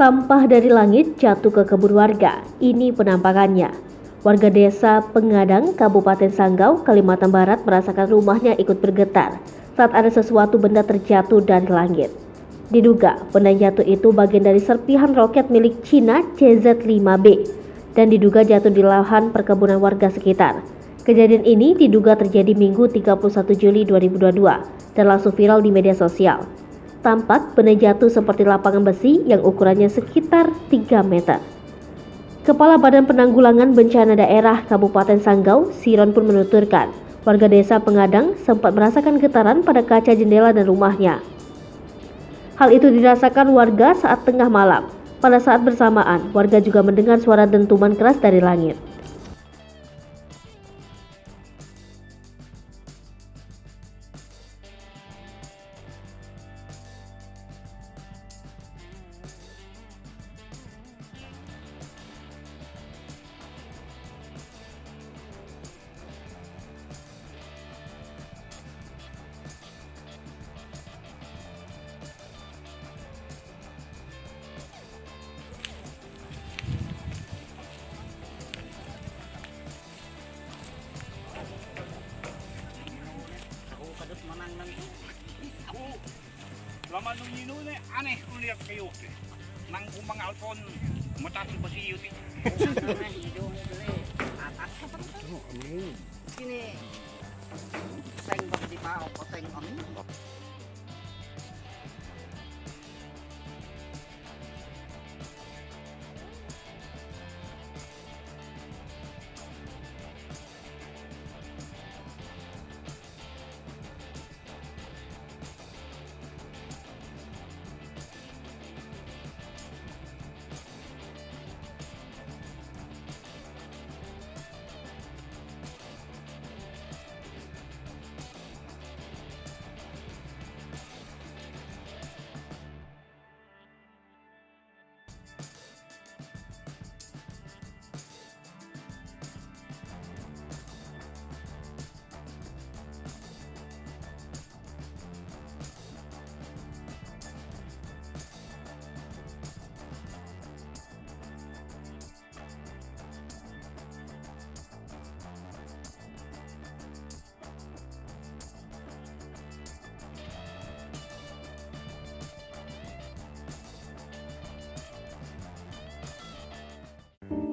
Sampah dari langit jatuh ke kebun warga. Ini penampakannya. Warga desa Pengadang, Kabupaten Sanggau, Kalimantan Barat merasakan rumahnya ikut bergetar saat ada sesuatu benda terjatuh dari langit. Diduga benda yang jatuh itu bagian dari serpihan roket milik Cina CZ-5B dan diduga jatuh di lahan perkebunan warga sekitar. Kejadian ini diduga terjadi Minggu 31 Juli 2022 dan langsung viral di media sosial. Tampak benda jatuh seperti lapangan besi yang ukurannya sekitar 3 meter. Kepala Badan Penanggulangan Bencana Daerah Kabupaten Sanggau, Siron pun menuturkan, warga desa Pengadang sempat merasakan getaran pada kaca jendela dan rumahnya. Hal itu dirasakan warga saat tengah malam. Pada saat bersamaan, warga juga mendengar suara dentuman keras dari langit. Laman nung yun aneh kung lihat kayo. Nang umangalpon, mataas yung basiyo. Atas ka pa rin. Sini, seng ba di pa o seng amin?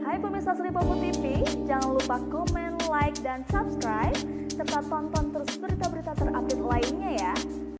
Hai pemirsa Sri Popo TV, jangan lupa komen, like, dan subscribe, serta tonton